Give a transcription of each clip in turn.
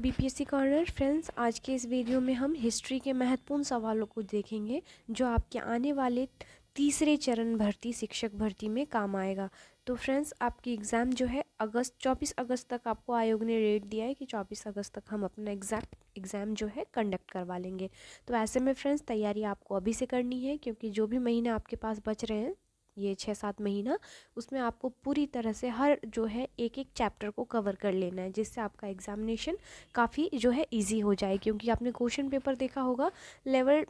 BPSC corner friends, आज के इस वीडियो में हम हिस्ट्री के महत्वपूर्ण सवालों को देखेंगे जो आपके आने वाले तीसरे चरण भर्ती शिक्षक भर्ती में काम आएगा। तो फ्रेंड्स, आपकी एग्ज़ाम जो है 24 अगस्त तक आपको आयोग ने डेट दिया है कि 24 अगस्त तक हम अपना एग्ज़ाम जो है कंडक्ट करवा लेंगे। तो ऐसे में फ्रेंड्स, तैयारी आपको अभी से करनी है क्योंकि जो भी महीने आपके पास बच रहे हैं, ये 6-7 महीना, उसमें आपको पूरी तरह से हर जो है एक एक चैप्टर को कवर कर लेना है, जिससे आपका एग्जामिनेशन काफ़ी जो है इजी हो जाए। क्योंकि आपने क्वेश्चन पेपर देखा होगा, लेवल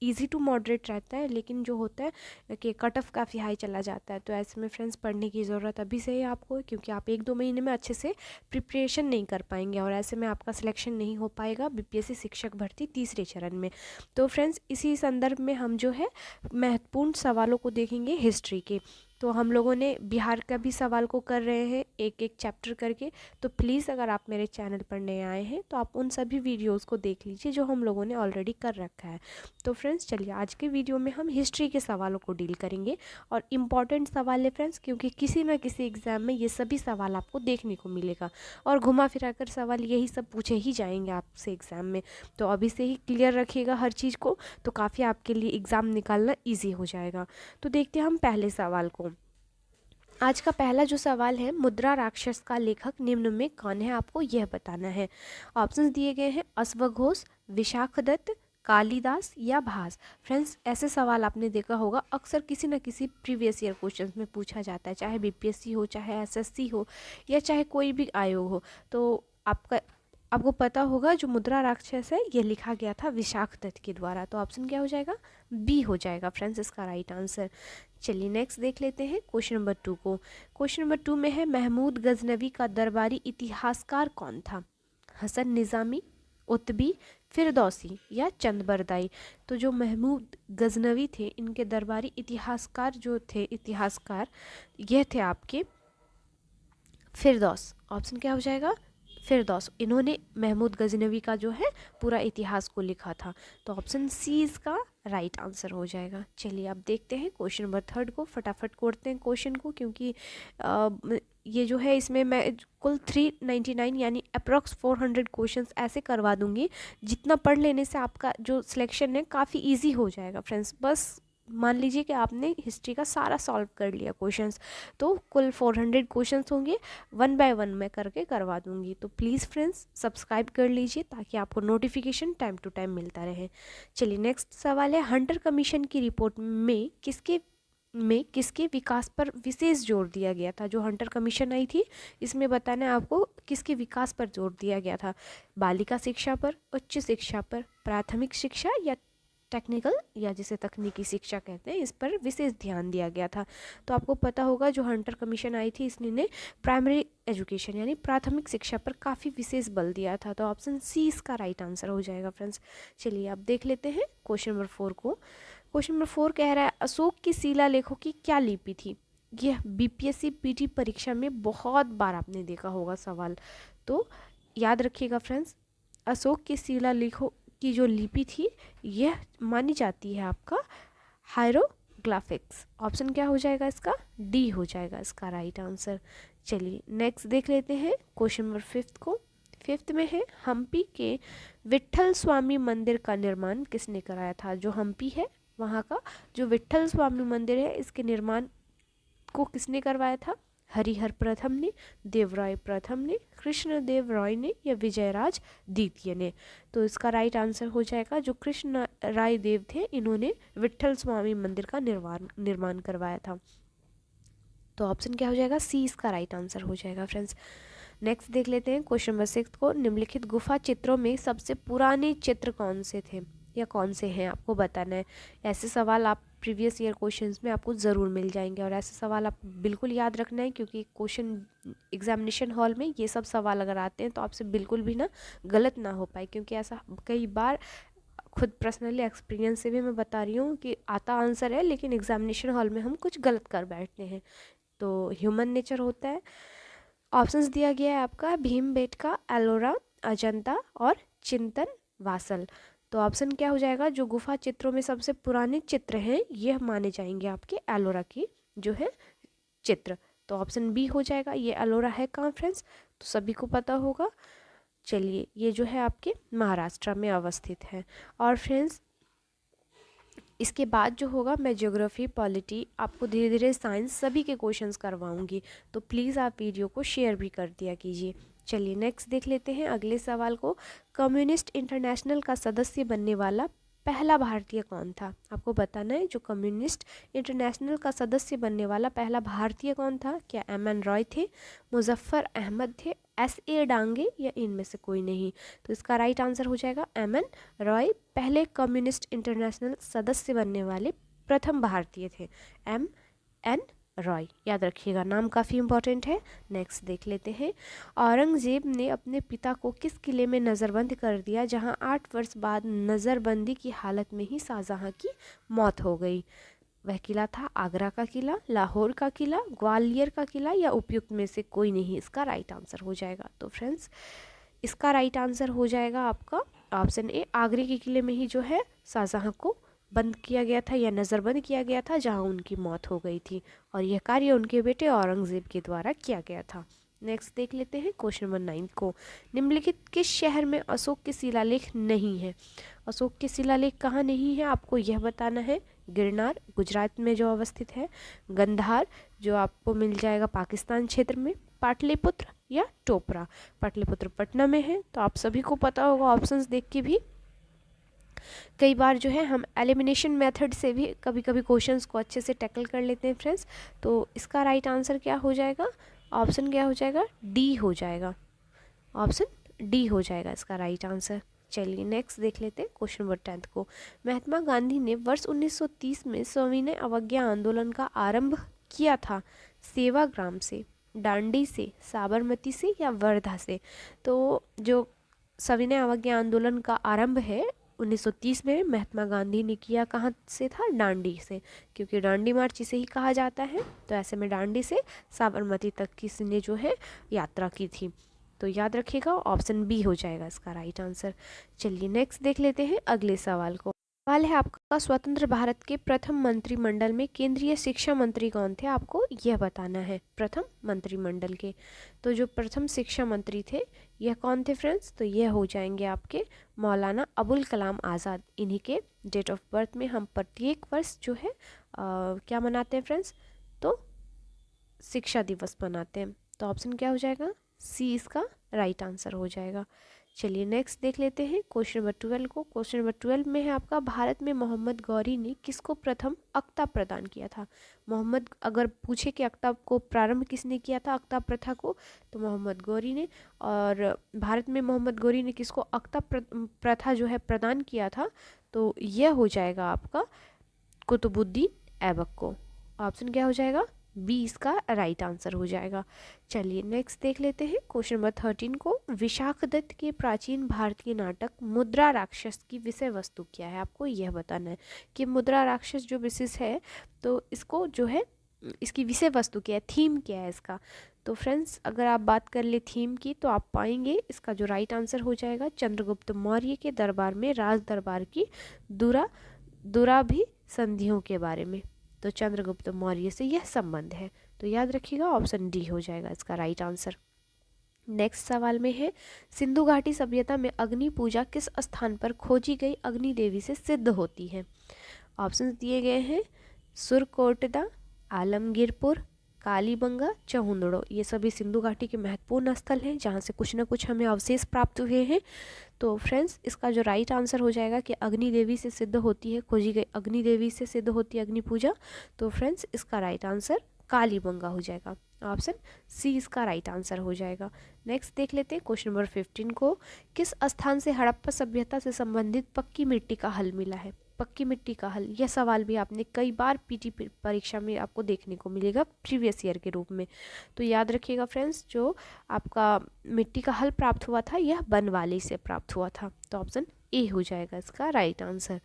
इजी टू मॉडरेट रहता है, लेकिन जो होता है कि कट ऑफ काफ़ी हाई चला जाता है। तो ऐसे में फ्रेंड्स, पढ़ने की ज़रूरत अभी से है आपको, क्योंकि आप 1-2 महीने में अच्छे से प्रिपरेशन नहीं कर पाएंगे और ऐसे में आपका सिलेक्शन नहीं हो पाएगा बीपीएससी शिक्षक भर्ती तीसरे चरण में। तो फ्रेंड्स, इसी संदर्भ में हम जो है महत्वपूर्ण सवालों को देखेंगे हिस्ट्री के। तो हम लोगों ने बिहार का भी सवाल को कर रहे हैं एक एक चैप्टर करके। तो प्लीज़, अगर आप मेरे चैनल पर नए आए हैं तो आप उन सभी वीडियोस को देख लीजिए जो हम लोगों ने ऑलरेडी कर रखा है। तो फ्रेंड्स, चलिए आज के वीडियो में हम हिस्ट्री के सवालों को डील करेंगे और इम्पॉर्टेंट सवाल है फ्रेंड्स, क्योंकि किसी ना किसी एग्ज़ाम में ये सभी सवाल आपको देखने को मिलेगा और घुमा फिरा कर सवाल यही सब पूछे ही जाएंगे आपसे एग्ज़ाम में। तो अभी से ही क्लियर रखिएगा हर चीज़ को, तो काफ़ी आपके लिए एग्ज़ाम निकालना ईजी हो जाएगा। तो देखते हैं हम पहले सवाल को। आज का पहला जो सवाल है, मुद्रा राक्षस का लेखक निम्न में कौन है, आपको यह बताना है। ऑप्शंस दिए गए हैं, अश्वघोष, विशाखदत्त, कालिदास या भास। फ्रेंड्स, ऐसे सवाल आपने देखा होगा, अक्सर किसी न किसी प्रीवियस ईयर क्वेश्चंस में पूछा जाता है, चाहे बीपीएससी हो, चाहे एसएससी हो, या चाहे कोई भी आयोग हो। तो आपको पता होगा जो मुद्रा राक्षस है ये लिखा गया था विशाखदत्त के द्वारा। तो ऑप्शन क्या हो जाएगा, बी हो जाएगा फ्रेंड्स इसका राइट आंसर। चलिए नेक्स्ट देख लेते हैं क्वेश्चन नंबर 2 को। क्वेश्चन नंबर 2 में है, महमूद गजनवी का दरबारी इतिहासकार कौन था। हसन निज़ामी, उतबी, फिरदौसी या चंदबरदाई। तो जो महमूद गजनवी थे, इनके दरबारी इतिहासकार जो थे, इतिहासकार यह थे आपके फिरदौस। ऑप्शन क्या हो जाएगा, फिरदौस। इन्होंने महमूद गजनवी का जो है पूरा इतिहास को लिखा था। तो ऑप्शन सी इसका राइट आंसर हो जाएगा। चलिए अब देखते हैं क्वेश्चन नंबर 3 को। फटाफट करते हैं क्वेश्चन को, क्योंकि ये जो है इसमें मैं कुल 399 यानी अप्रॉक्स 400 क्वेश्चंस ऐसे करवा दूंगी, जितना पढ़ लेने से आपका जो सिलेक्शन है काफ़ी ईजी हो जाएगा फ्रेंड्स। बस मान लीजिए कि आपने हिस्ट्री का सारा सॉल्व कर लिया क्वेश्चंस, तो कुल 400 क्वेश्चंस होंगे, 1 बाय 1 मैं करके करवा दूंगी। तो प्लीज़ फ्रेंड्स, सब्सक्राइब कर लीजिए ताकि आपको नोटिफिकेशन टाइम टू टाइम मिलता रहे। चलिए नेक्स्ट सवाल है, हंटर कमीशन की रिपोर्ट में किसके विकास पर विशेष जोर दिया गया था। जो हंटर कमीशन आई थी, इसमें बताना है आपको किसके विकास पर जोर दिया गया था। बालिका शिक्षा पर, उच्च शिक्षा पर, प्राथमिक शिक्षा या टेक्निकल या जिसे तकनीकी शिक्षा कहते हैं, इस पर विशेष ध्यान दिया गया था। तो आपको पता होगा जो हंटर कमीशन आई थी, इसने प्राइमरी एजुकेशन यानी प्राथमिक शिक्षा पर काफ़ी विशेष बल दिया था। तो ऑप्शन सी इसका राइट आंसर हो जाएगा फ्रेंड्स। चलिए अब देख लेते हैं क्वेश्चन नंबर 4 को। क्वेश्चन नंबर 4 कह रहा है, अशोक की शिलालेखों की क्या लिपि थी। यह बीपीएससी पीटी परीक्षा में बहुत बार आपने देखा होगा सवाल, तो याद रखिएगा फ्रेंड्स। अशोक की शिलालेखों की जो लिपि थी, यह मानी जाती है आपका हायरोग्राफिक्स। ऑप्शन क्या हो जाएगा इसका, डी हो जाएगा इसका राइट आंसर। चलिए नेक्स्ट देख लेते हैं क्वेश्चन नंबर 5 को। 5 में है, हम्पी के विट्ठल स्वामी मंदिर का निर्माण किसने कराया था। जो हम्पी है वहाँ का जो विट्ठल स्वामी मंदिर है, इसके निर्माण को किसने करवाया था। हरिहर प्रथम ने, देवराय प्रथम ने, कृष्णदेव राय ने या विजयराज द्वितीय ने। तो इसका राइट आंसर हो जाएगा, जो कृष्ण राय देव थे, इन्होंने विट्ठल स्वामी मंदिर का निर्माण करवाया था। तो ऑप्शन क्या हो जाएगा, सी इसका राइट आंसर हो जाएगा फ्रेंड्स। नेक्स्ट देख लेते हैं क्वेश्चन नंबर 6 को। निम्नलिखित गुफा चित्रों में सबसे पुराने चित्र कौन से थे या कौन से हैं, आपको बताना है। ऐसे सवाल आप प्रीवियस ईयर क्वेश्चंस में आपको ज़रूर मिल जाएंगे और ऐसे सवाल आप बिल्कुल याद रखना है, क्योंकि क्वेश्चन एग्जामिनेशन हॉल में ये सब सवाल अगर आते हैं तो आपसे बिल्कुल भी ना गलत ना हो पाए, क्योंकि ऐसा कई बार खुद पर्सनली एक्सपीरियंस से भी मैं बता रही हूँ कि आता आंसर है, लेकिन एग्जामिनेशन हॉल में हम कुछ गलत कर बैठते हैं। तो ह्यूमन नेचर होता है। ऑप्शंस दिया गया है आपका, भीमबेटका, एलोरा, अजंता और चिंतन वासल। तो ऑप्शन क्या हो जाएगा, जो गुफा चित्रों में सबसे पुराने चित्र हैं, यह माने जाएंगे आपके एलोरा की जो है चित्र। तो ऑप्शन बी हो जाएगा। ये एलोरा है कहाँ फ्रेंड्स, तो सभी को पता होगा, चलिए ये जो है आपके महाराष्ट्र में अवस्थित है। और फ्रेंड्स इसके बाद जो होगा मैं ज्योग्राफी, पॉलिटी, आपको धीरे धीरे साइंस सभी के क्वेश्चंस करवाऊंगी, तो प्लीज़ आप वीडियो को शेयर भी कर दिया कीजिए। चलिए नेक्स्ट देख लेते हैं अगले सवाल को। कम्युनिस्ट इंटरनेशनल का सदस्य बनने वाला पहला भारतीय कौन था? आपको बताना है जो कम्युनिस्ट इंटरनेशनल का सदस्य बनने वाला पहला भारतीय कौन था। क्या एम.एन. रॉय थे, मुजफ्फर अहमद थे, एस.ए. डांगे, या इनमें से कोई नहीं? तो इसका राइट आंसर हो जाएगा एम.एन. रॉय पहले कम्युनिस्ट इंटरनेशनल सदस्य बनने वाले प्रथम भारतीय थे, एम.एन. रॉय। याद रखिएगा, नाम काफ़ी इंपॉर्टेंट है। नेक्स्ट देख लेते हैं। औरंगजेब ने अपने पिता को किस किले में नज़रबंद कर दिया जहां 8 वर्ष बाद नज़रबंदी की हालत में ही शाहजहां की मौत हो गई? वह किला था आगरा का किला, लाहौर का किला, ग्वालियर का किला, या उपयुक्त में से कोई नहीं? इसका राइट आंसर हो जाएगा। तो फ्रेंड्स इसका राइट आंसर हो जाएगा आपका ऑप्शन ए, आगरे के किले में ही जो है शाहजहां को बंद किया गया था या नज़रबंद किया गया था जहां उनकी मौत हो गई थी, और यह कार्य उनके बेटे औरंगजेब के द्वारा किया गया था। नेक्स्ट देख लेते हैं क्वेश्चन नंबर 9 को। निम्नलिखित किस शहर में अशोक के शिलालेख नहीं है? अशोक के शिलालेख कहाँ नहीं है आपको यह बताना है। गिरनार गुजरात में जो अवस्थित है, गंधार जो आपको मिल जाएगा पाकिस्तान क्षेत्र में, पाटलिपुत्र या टोपरा। पाटलिपुत्र पटना में है, तो आप सभी को पता होगा ऑप्शंस देख के भी। कई बार जो है हम एलिमिनेशन मेथड से भी कभी कभी क्वेश्चंस को अच्छे से टैकल कर लेते हैं फ्रेंड्स। तो इसका राइट आंसर क्या हो जाएगा? ऑप्शन क्या हो जाएगा? डी हो जाएगा। ऑप्शन डी हो जाएगा इसका राइट आंसर। चलिए नेक्स्ट देख लेते हैं क्वेश्चन नंबर 10 को। महात्मा गांधी ने वर्ष 1930 में सविनय अवज्ञा आंदोलन का आरंभ किया था सेवाग्राम से, डांडी से, साबरमती से, या वर्धा से? तो जो सविनय अवज्ञा आंदोलन का आरंभ है 1930 में महात्मा गांधी ने किया, कहाँ से था? डांडी से, क्योंकि डांडी मार्च इसे ही कहा जाता है। तो ऐसे में डांडी से साबरमती तक किसने जो है यात्रा की थी? तो याद रखिएगा ऑप्शन बी हो जाएगा इसका राइट आंसर। चलिए नेक्स्ट देख लेते हैं अगले सवाल को। सवाल है आपका, स्वतंत्र भारत के प्रथम मंत्रिमंडल में केंद्रीय शिक्षा मंत्री कौन थे? आपको यह बताना है प्रथम मंत्रिमंडल के। तो जो प्रथम शिक्षा मंत्री थे यह कौन थे फ्रेंड्स? तो यह हो जाएंगे आपके मौलाना अबुल कलाम आज़ाद। इन्हीं के डेट ऑफ बर्थ में हम प्रत्येक वर्ष जो है क्या मनाते हैं फ्रेंड्स? तो शिक्षा दिवस मनाते हैं। तो ऑप्शन क्या हो जाएगा? सी इसका राइट आंसर हो जाएगा। चलिए नेक्स्ट देख लेते हैं क्वेश्चन नंबर 12 को। क्वेश्चन नंबर 12 में है आपका, भारत में मोहम्मद गौरी ने किसको प्रथम अक्ता प्रदान किया था? मोहम्मद, अगर पूछे कि अक्ता को प्रारंभ किसने किया था, अक्ता प्रथा को, तो मोहम्मद गौरी ने। और भारत में मोहम्मद गौरी ने किसको अक्ता प्रथा जो है प्रदान किया था? तो यह हो जाएगा आपका कुतुबुद्दीन ऐबक को। ऑप्शन क्या हो जाएगा? बी इसका राइट आंसर हो जाएगा। चलिए नेक्स्ट देख लेते हैं क्वेश्चन नंबर 13 को। विशाख दत्त के प्राचीन भारतीय नाटक मुद्रा राक्षस की विषय वस्तु क्या है? आपको यह बताना है कि मुद्रा राक्षस जो विशेष है, तो इसको जो है इसकी विषय वस्तु क्या है, थीम क्या है इसका? तो फ्रेंड्स अगर आप बात कर ले थीम की, तो आप पाएंगे इसका जो राइट आंसर हो जाएगा, चंद्रगुप्त मौर्य के दरबार में राज दरबार की दुराभिसंधियों के बारे में। तो चंद्रगुप्त मौर्य से यह संबंध है। तो याद रखिएगा ऑप्शन डी हो जाएगा इसका राइट आंसर। नेक्स्ट सवाल में है, सिंधु घाटी सभ्यता में अग्नि पूजा किस स्थान पर खोजी गई अग्नि देवी से सिद्ध होती है? ऑप्शन दिए गए हैं, सुरकोटदा, आलमगीरपुर, कालीबंगा, चहुंदड़ो। ये सभी सिंधु घाटी के महत्वपूर्ण स्थल हैं जहाँ से कुछ ना कुछ हमें अवशेष प्राप्त हुए हैं। तो फ्रेंड्स इसका जो राइट आंसर हो जाएगा कि अग्नि देवी से सिद्ध होती है, खोजी गई अग्नि देवी से सिद्ध होती है अग्नि पूजा। तो फ्रेंड्स इसका राइट आंसर कालीबंगा हो जाएगा। ऑप्शन सी इसका राइट आंसर हो जाएगा। नेक्स्ट देख लेते हैं क्वेश्चन नंबर 15 को। किस स्थान से हड़प्पा सभ्यता से संबंधित पक्की मिट्टी का हल मिला है? पक्की मिट्टी का हल, यह सवाल भी आपने कई बार पीटी परीक्षा में आपको देखने को मिलेगा प्रीवियस ईयर के रूप में। तो याद रखिएगा फ्रेंड्स, जो आपका मिट्टी का हल प्राप्त हुआ था यह बनवाली से प्राप्त हुआ था। तो ऑप्शन ए हो जाएगा इसका राइट आंसर।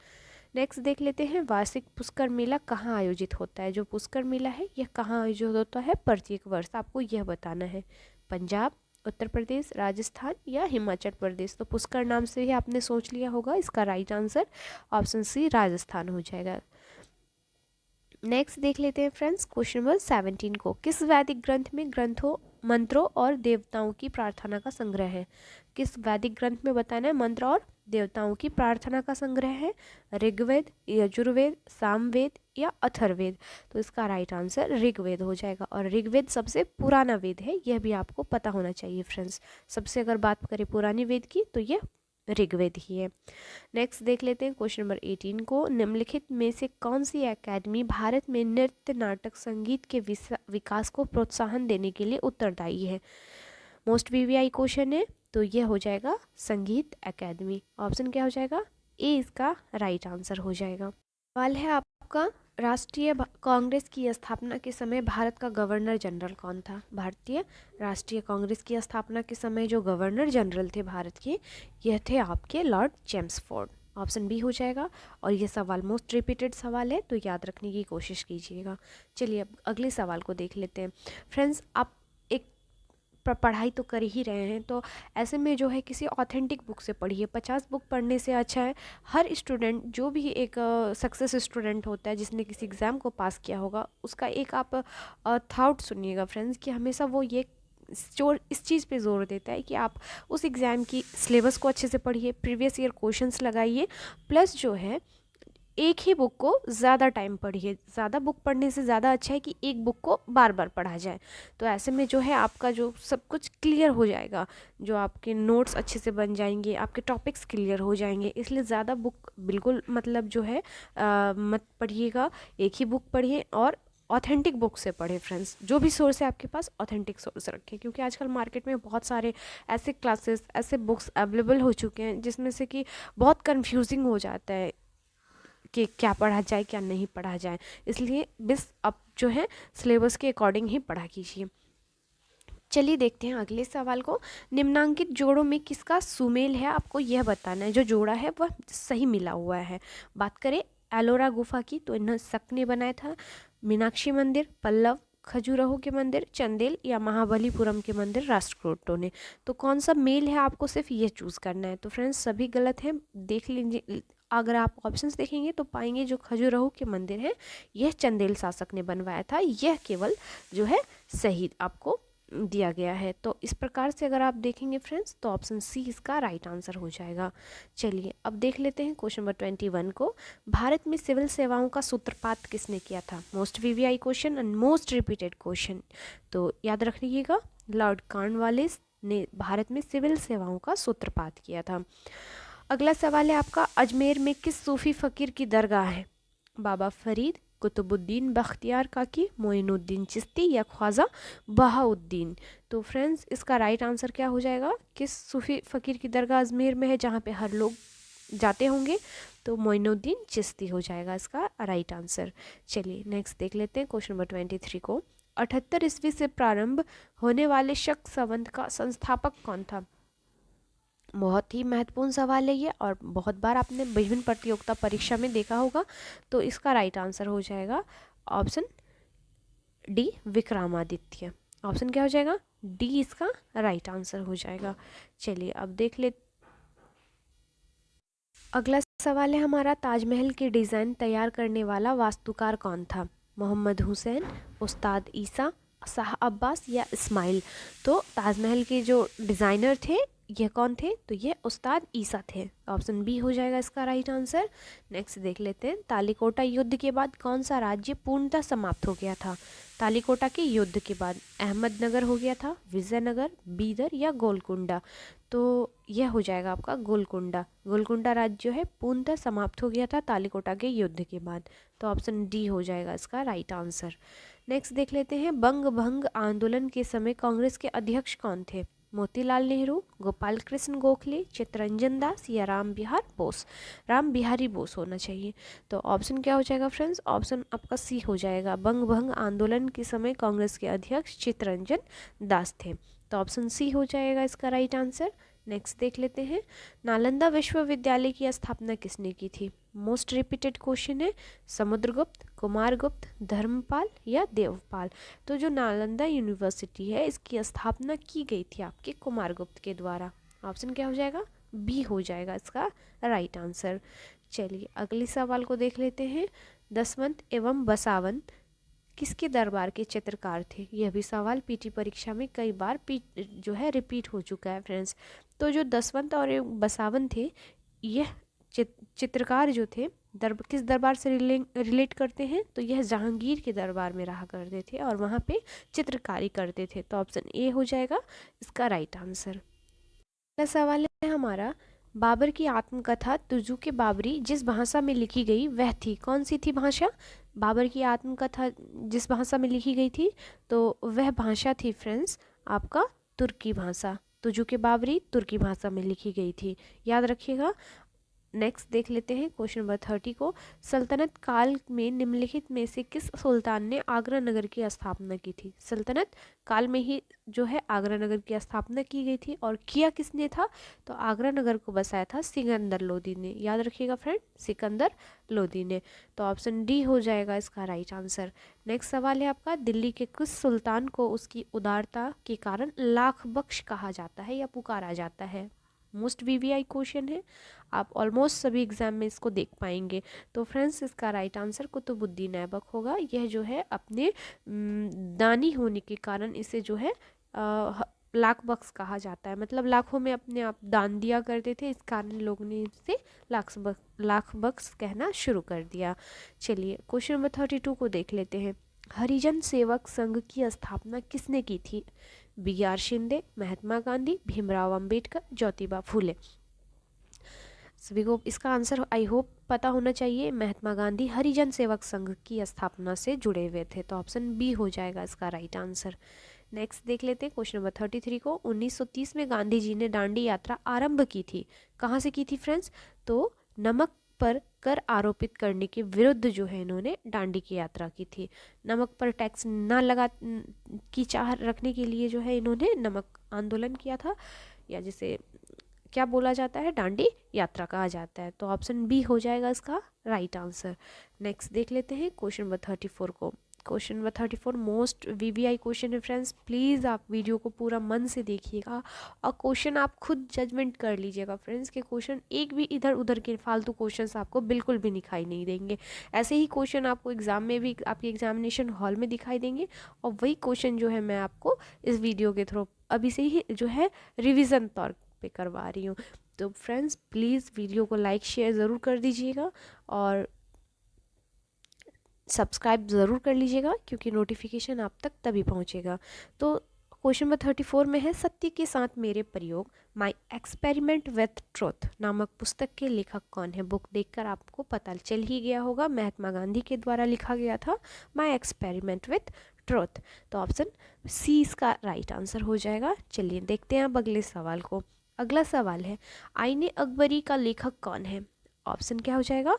नेक्स्ट देख लेते हैं, वार्षिक पुष्कर मेला कहाँ आयोजित होता है? जो पुष्कर मेला है यह कहाँ आयोजित होता है प्रत्येक वर्ष? आपको यह बताना है, पंजाब, उत्तर प्रदेश, राजस्थान या हिमाचल प्रदेश? तो पुष्कर नाम से ही आपने सोच लिया होगा, इसका right answer option C Rajasthan हो जाएगा। नेक्स्ट देख लेते हैं फ्रेंड्स क्वेश्चन नंबर 17 को। किस वैदिक ग्रंथ में ग्रंथों मंत्रों और देवताओं की प्रार्थना का संग्रह है? किस वैदिक ग्रंथ में बताना है मंत्र और देवताओं की प्रार्थना का संग्रह है? ऋग्वेद, यजुर्वेद, सामवेद या अथर्ववेद? तो इसका राइट आंसर ऋग्वेद हो जाएगा। और ऋग्वेद सबसे पुराना वेद है, यह भी आपको पता होना चाहिए फ्रेंड्स। सबसे अगर बात करें पुरानी वेद की तो यह ऋग्वेद ही है। नेक्स्ट देख लेते हैं क्वेश्चन नंबर 18 को। निम्नलिखित में से कौन सी एकेडमी भारत में नृत्य, नाटक, संगीत के विकास को प्रोत्साहन देने के लिए उत्तरदायी है? मोस्ट वीवीआई क्वेश्चन है, तो ये हो जाएगा संगीत एकेडमी। ऑप्शन क्या हो जाएगा? ए इसका राइट आंसर हो जाएगा। सवाल है आपका, राष्ट्रीय कांग्रेस की स्थापना के समय भारत का गवर्नर जनरल कौन था? भारतीय राष्ट्रीय कांग्रेस की स्थापना के समय जो गवर्नर जनरल थे भारत के, यह थे आपके लॉर्ड चेम्सफोर्ड। ऑप्शन बी हो जाएगा। और ये सवाल मोस्ट रिपीटेड सवाल है, तो याद रखने की कोशिश कीजिएगा। चलिए अब अगले सवाल को देख लेते हैं। फ्रेंड्स, आप एक पढ़ाई तो कर ही रहे हैं, तो ऐसे में जो है किसी ऑथेंटिक बुक से पढ़िए। 50 बुक पढ़ने से अच्छा है हर स्टूडेंट, जो भी एक सक्सेस स्टूडेंट होता है जिसने किसी एग्ज़ाम को पास किया होगा, उसका एक आप थॉट सुनिएगा फ्रेंड्स, कि हमेशा वो ये इस चीज़ पे जोर देता है कि आप उस एग्ज़ाम की सिलेबस को अच्छे से पढ़िए, प्रीवियस ईयर क्वेश्चंस लगाइए, प्लस जो है एक ही बुक को ज़्यादा टाइम पढ़िए। ज़्यादा बुक पढ़ने से ज़्यादा अच्छा है कि एक बुक को बार बार पढ़ा जाए। तो ऐसे में जो है आपका जो सब कुछ क्लियर हो जाएगा, जो आपके नोट्स अच्छे से बन जाएंगे, आपके टॉपिक्स क्लियर हो जाएंगे। इसलिए ज़्यादा बुक बिल्कुल मतलब जो है मत पढ़िएगा, एक ही बुक पढ़िए और ऑथेंटिक बुक से पढ़े फ्रेंड्स। जो भी सोर्स है आपके पास ऑथेंटिक सोर्स रखें, क्योंकि आजकल मार्केट में बहुत सारे ऐसे क्लासेस, ऐसे बुक्स अवेलेबल हो चुके हैं जिसमें से कि बहुत कन्फ्यूजिंग हो जाता है कि क्या पढ़ा जाए क्या नहीं पढ़ा जाए। इसलिए बस अब जो है सिलेबस के अकॉर्डिंग ही पढ़ा कीजिए। चलिए देखते हैं अगले सवाल को। निम्नांकित जोड़ों में किसका सुमेल है, आपको यह बताना है। जो जोड़ा है वह सही मिला हुआ है। बात करें एलोरा गुफा की, तो इन्हें शक ने बनाया था। मीनाक्षी मंदिर, पल्लव, खजुराहो के मंदिर, चंदेल या महाबलीपुरम के मंदिर राष्ट्रकूटों ने। तो कौन सा मेल है, आपको सिर्फ ये चूज़ करना है। तो फ्रेंड्स सभी गलत हैं, देख लीजिए। अगर आप ऑप्शंस देखेंगे तो पाएंगे जो खजुराहो के मंदिर हैं यह चंदेल शासक ने बनवाया था, यह केवल जो है सही आपको दिया गया है। तो इस प्रकार से अगर आप देखेंगे फ्रेंड्स, तो ऑप्शन सी इसका राइट आंसर हो जाएगा। चलिए अब देख लेते हैं क्वेश्चन नंबर 21 को। भारत में सिविल सेवाओं का सूत्रपात किसने किया था? Most VVI question and most repeated question, तो याद रखिएगा लॉर्ड कॉर्नवालिस ने भारत में सिविल सेवाओं का सूत्रपात किया था। अगला सवाल है आपका, अजमेर में किस सूफी फ़कीर की दरगाह है? बाबा फरीद, कुतुबुद्दीन बख्तियार काकी, मोइनुद्दीन चिश्ती या ख्वाजा बहाउद्दीन? तो फ्रेंड्स इसका राइट आंसर क्या हो जाएगा? किस सूफी फ़कीर की दरगाह अजमेर में है जहाँ पे हर लोग जाते होंगे? तो मोइनुद्दीन चिश्ती हो जाएगा इसका राइट आंसर। चलिए नेक्स्ट देख लेते हैं क्वेश्चन नंबर 23 को। 78 ईस्वी से प्रारंभ होने वाले शक संवत का संस्थापक कौन था? बहुत ही महत्वपूर्ण सवाल है ये, और बहुत बार आपने विभिन्न प्रतियोगिता परीक्षा में देखा होगा। तो इसका राइट आंसर हो जाएगा ऑप्शन डी, विक्रमादित्य। ऑप्शन क्या हो जाएगा? डी इसका राइट आंसर हो जाएगा। चलिए अब देख ले, अगला सवाल है हमारा, ताजमहल की डिज़ाइन तैयार करने वाला वास्तुकार कौन था? मोहम्मद हुसैन, उस्ताद ईसा, शाह अब्बास या इस्माइल? तो ताजमहल के जो डिज़ाइनर थे यह कौन थे? तो ये उस्ताद ईसा थे। ऑप्शन बी हो जाएगा इसका राइट आंसर। नेक्स्ट देख लेते हैं, तालिकोटा युद्ध के बाद कौन सा राज्य पूर्णतः समाप्त हो गया था? तालिकोटा के युद्ध के बाद अहमदनगर हो गया था, विजयनगर, बीदर या गोलकुंडा? तो यह हो जाएगा आपका गोलकुंडा। गोलकुंडा राज्य जो है पूर्णतः समाप्त हो गया था तालिकोटा के युद्ध के बाद। तो ऑप्शन डी हो जाएगा इसका राइट आंसर। नेक्स्ट देख लेते हैं, बंग भंग आंदोलन के समय कांग्रेस के अध्यक्ष कौन थे? मोतीलाल नेहरू, गोपाल कृष्ण गोखले, चित्तरंजन दास या राम बिहारी बोस होना चाहिए। तो ऑप्शन क्या हो जाएगा फ्रेंड्स? ऑप्शन आपका सी हो जाएगा। बंग भंग आंदोलन के समय कांग्रेस के अध्यक्ष चित्तरंजन दास थे। तो ऑप्शन सी हो जाएगा इसका राइट आंसर। नेक्स्ट देख लेते हैं, नालंदा विश्वविद्यालय की स्थापना किसने की थी? मोस्ट रिपीटेड क्वेश्चन है। समुद्रगुप्त, कुमारगुप्त, धर्मपाल या देवपाल? तो जो नालंदा यूनिवर्सिटी है इसकी स्थापना की गई थी आपके कुमारगुप्त के द्वारा। ऑप्शन क्या हो जाएगा? बी हो जाएगा इसका राइट आंसर। चलिए अगले सवाल को देख लेते हैं, दसवंत एवं बसावन किसके दरबार के चित्रकार थे? यह भी सवाल पीटी परीक्षा में कई बार जो है रिपीट हो चुका है फ्रेंड्स। तो जो दसवंत और बसावन थे, यह चित्रकार जो थे किस दरबार से रिलेट करते हैं? तो यह जहांगीर के दरबार में रहा करते थे और वहाँ पे चित्रकारी करते थे। तो ऑप्शन ए हो जाएगा इसका राइट आंसर। अगला सवाल है हमारा, बाबर की आत्मकथा तुजुक बाबरी जिस भाषा में लिखी गई वह थी, कौन सी थी भाषा? बाबर की आत्मकथा जिस भाषा में लिखी गई थी, तो वह भाषा थी फ्रेंड्स आपका तुर्की भाषा। तुजुक बाबरी तुर्की भाषा में लिखी गई थी, याद रखिएगा। नेक्स्ट देख लेते हैं क्वेश्चन नंबर 30 को। सल्तनत काल में निम्नलिखित में से किस सुल्तान ने आगरा नगर की स्थापना की थी? सल्तनत काल में ही जो है आगरा नगर की स्थापना की गई थी, और किया किसने था? तो आगरा नगर को बसाया था सिकंदर लोदी ने, याद रखिएगा फ्रेंड, सिकंदर लोदी ने। तो ऑप्शन डी हो जाएगा इसका राइट आंसर। नेक्स्ट सवाल है आपका, दिल्ली के किस सुल्तान को उसकी उदारता के कारण लाख बख्श कहा जाता है या पुकारा जाता है? मोस्ट वीवीआई क्वेश्चन है, आप ऑलमोस्ट सभी एग्जाम में इसको देख पाएंगे। तो फ्रेंड्स इसका राइट आंसर कुतुबुद्दीन ऐबक होगा। यह जो है अपने दानी होने के कारण इसे जो है लाख बख्श कहा जाता है, मतलब लाखों में अपने आप दान दिया करते थे, इस कारण लोगों ने इसे लाख बख्श कहना शुरू कर दिया। चलिए क्वेश्चन नंबर 32 को देख लेते हैं। हरिजन सेवक संघ की स्थापना किसने की थी? बी.आर. शिंदे, महात्मा गांधी, भीमराव अंबेडकर, ज्योतिबा फूले। सभी को इसका आंसर आई होप पता होना चाहिए। महात्मा गांधी हरिजन सेवक संघ की स्थापना से जुड़े हुए थे, तो ऑप्शन बी हो जाएगा इसका राइट आंसर। नेक्स्ट देख लेते हैं क्वेश्चन नंबर 33 को। 1930 में गांधी जी ने दांडी यात्रा आरंभ की थी, कहाँ से की थी फ्रेंड्स? तो नमक पर कर आरोपित करने के विरुद्ध जो है इन्होंने दांडी की यात्रा की थी। नमक पर टैक्स ना लगा की चाह रखने के लिए जो है इन्होंने नमक आंदोलन किया था, या जिसे क्या बोला जाता है, दांडी यात्रा कहा जाता है। तो ऑप्शन बी हो जाएगा इसका राइट आंसर। नेक्स्ट देख लेते हैं क्वेश्चन नंबर 34 को। Question number 34 most VVI question है फ्रेंड्स, प्लीज़ आप वीडियो को पूरा मन से देखिएगा और क्वेश्चन आप खुद जजमेंट कर लीजिएगा फ्रेंड्स के क्वेश्चन एक भी इधर उधर के फालतू क्वेश्चंस आपको बिल्कुल भी दिखाई नहीं देंगे। ऐसे ही क्वेश्चन आपको एग्जाम में भी आपके एग्जामिनेशन हॉल में दिखाई देंगे, और वही क्वेश्चन जो है मैं आपको इस वीडियो के थ्रू अभी से ही जो है रिविज़न तौर पे करवा रही हूँ। तो फ्रेंड्स प्लीज़ वीडियो को लाइक शेयर ज़रूर कर दीजिएगा और सब्सक्राइब ज़रूर कर लीजिएगा, क्योंकि नोटिफिकेशन आप तक तभी पहुंचेगा। तो क्वेश्चन नंबर 34 में है, सत्य के साथ मेरे प्रयोग माई एक्सपेरिमेंट विथ ट्रुथ नामक पुस्तक के लेखक कौन है? बुक देखकर आपको पता चल ही गया होगा, महात्मा गांधी के द्वारा लिखा गया था माई एक्सपेरिमेंट विथ ट्रुथ। तो ऑप्शन सी इसका राइट आंसर हो जाएगा। चलिए देखते हैं अब अगले सवाल को। अगला सवाल है, आईने अकबरी का लेखक कौन है? ऑप्शन क्या हो जाएगा?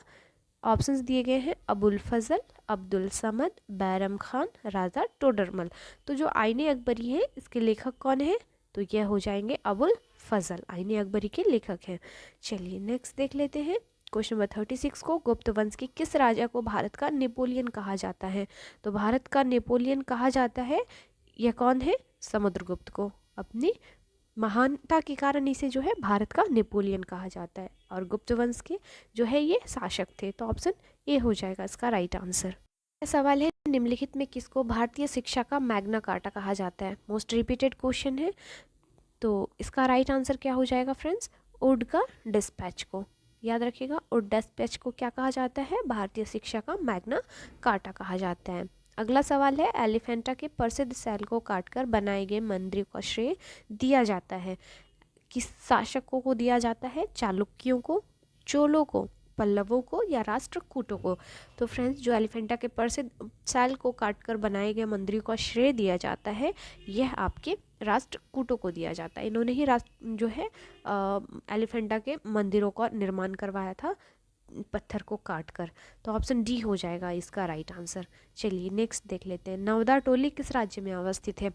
ऑप्शंस दिए गए हैं, अबुल फजल, अब्दुल समद, बैरम खान, राजा टोडरमल। तो जो आईने अकबरी है इसके लेखक कौन है? तो यह हो जाएंगे अबुल फजल, आईने अकबरी के लेखक हैं। चलिए नेक्स्ट देख लेते हैं क्वेश्चन नंबर 36 को। गुप्त वंश के किस राजा को भारत का नेपोलियन कहा जाता है? तो भारत का नेपोलियन कहा जाता है, यह कौन है? समुद्रगुप्त को। अपनी महानता के कारण इसे जो है भारत का नेपोलियन कहा जाता है, और गुप्त वंश के जो है ये शासक थे। तो ऑप्शन ए हो जाएगा इसका राइट आंसर। सवाल है, निम्नलिखित में किसको भारतीय शिक्षा का मैग्ना कार्टा कहा जाता है? मोस्ट रिपीटेड क्वेश्चन है, तो इसका राइट आंसर क्या हो जाएगा फ्रेंड्स? वुड का डिस्पैच को। याद रखिएगा, वुड डिस्पैच को क्या कहा जाता है? भारतीय शिक्षा का मैग्ना कार्टा कहा जाता है। अगला सवाल है, एलिफेंटा के प्रसिद्ध सैल को काटकर बनाए गए मंदिर का श्रेय दिया जाता है किस शासकों को दिया जाता है? चालुक्यों को, चोलों को, पल्लवों को, या राष्ट्रकूटों को? तो फ्रेंड्स जो एलिफेंटा के प्रसिद्ध सैल को काटकर बनाए गए मंदिरों का श्रेय दिया जाता है, यह आपके राष्ट्रकूटों को दिया जाता है। इन्होंने ही जो है एलिफेंटा के मंदिरों का निर्माण करवाया था पत्थर को काटकर। तो ऑप्शन डी हो जाएगा इसका राइट आंसर। चलिए नेक्स्ट देख लेते हैं, नवदा टोली किस राज्य में अवस्थित है?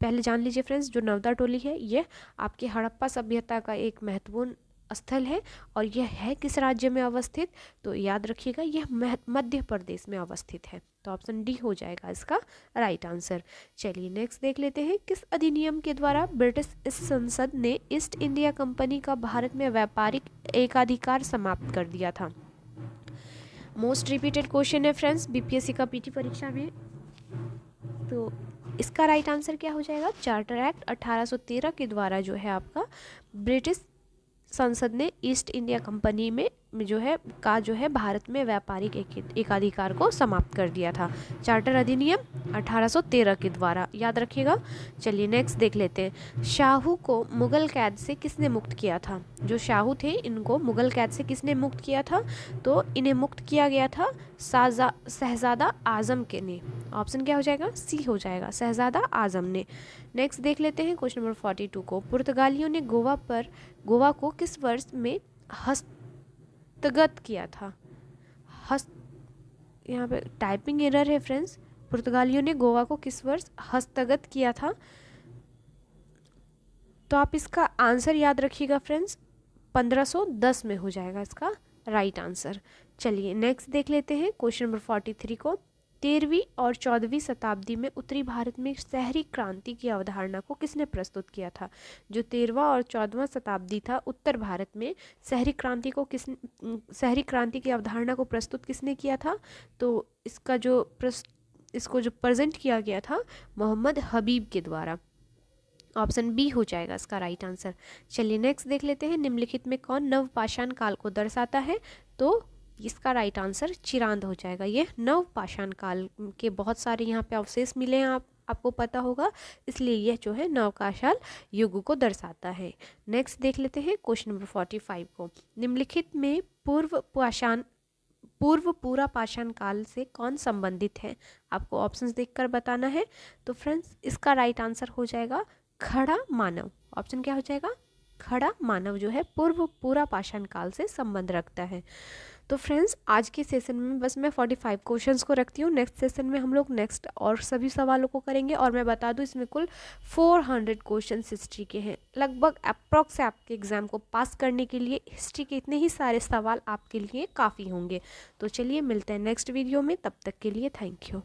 पहले जान लीजिए फ्रेंड्स, जो नवदा टोली है यह आपके हड़प्पा सभ्यता का एक महत्वपूर्ण स्थल है, और यह है किस राज्य में अवस्थित? तो याद रखिएगा यह मध्य प्रदेश में अवस्थित है। तो ऑप्शन डी हो जाएगा इसका राइट आंसर। चलिए नेक्स्ट देख लेते हैं, किस अधिनियम के द्वारा ब्रिटिश संसद ने ईस्ट इंडिया कंपनी का भारत में व्यापारिक एकाधिकार समाप्त कर दिया था? मोस्ट रिपीटेड क्वेश्चन है फ्रेंड्स, बीपीएससी का पीटी परीक्षा में तो इसका राइट आंसर क्या हो जाएगा? चार्टर एक्ट 1813 के द्वारा जो है आपका ब्रिटिश संसद ने ईस्ट इंडिया कंपनी में जो है भारत में व्यापारिक एकाधिकार को समाप्त कर दिया था। चार्टर अधिनियम 1813 के द्वारा, याद रखिएगा। चलिए नेक्स्ट देख लेते हैं। शाहू को मुगल कैद से किसने मुक्त किया था? जो शाहू थे इनको मुगल कैद से किसने मुक्त किया था? तो इन्हें मुक्त किया गया था शहजादा आजम के ने। ऑप्शन क्या हो जाएगा? सी हो जाएगा, शहजादा आजम ने। नेक्स्ट देख लेते हैं क्वेश्चन नंबर 42 को। पुर्तगालियों ने गोवा को किस वर्ष में हस्तगत किया था? यहाँ पे टाइपिंग एरर है फ्रेंड्स। पुर्तगालियों ने गोवा को किस वर्ष हस्तगत किया था? तो आप इसका आंसर याद रखिएगा फ्रेंड्स, 1510 में हो जाएगा इसका राइट आंसर। चलिए नेक्स्ट देख लेते हैं क्वेश्चन नंबर 43 को। 13वीं और 14वीं शताब्दी में उत्तरी भारत में शहरी क्रांति की अवधारणा को किसने प्रस्तुत किया था? जो 13वां और 14वां शताब्दी था, उत्तर भारत में शहरी क्रांति की अवधारणा को प्रस्तुत किसने किया था? तो इसको जो प्रेजेंट किया गया था मोहम्मद हबीब के द्वारा। ऑप्शन बी हो जाएगा इसका राइट आंसर। चलिए नेक्स्ट देख लेते हैं। निम्नलिखित में कौन नवपाषाण काल को दर्शाता है? तो इसका राइट आंसर चिरांद हो जाएगा। ये नवपाषाण काल के बहुत सारे यहाँ पे अवशेष मिले हैं, आपको पता होगा, इसलिए यह जो है नवपाषाण युग को दर्शाता है। नेक्स्ट देख लेते हैं क्वेश्चन नंबर 45 को। निम्नलिखित में पूर्व पूरा पाषाण काल से कौन संबंधित है? आपको ऑप्शंस देखकर बताना है। तो फ्रेंड्स इसका राइट आंसर हो जाएगा खड़ा मानव। ऑप्शन क्या हो जाएगा? खड़ा मानव जो है पूर्व पूरा पाषाण काल से संबंध रखता है। तो फ्रेंड्स आज के सेशन में बस मैं 45 क्वेश्चंस को रखती हूँ। नेक्स्ट सेशन में हम लोग नेक्स्ट और सभी सवालों को करेंगे। और मैं बता दूँ इसमें कुल 400 क्वेश्चन हिस्ट्री के हैं। लगभग अप्रॉक्स आपके एग्जाम को पास करने के लिए हिस्ट्री के इतने ही सारे सवाल आपके लिए काफ़ी होंगे। तो चलिए मिलते हैं नेक्स्ट वीडियो में, तब तक के लिए थैंक यू।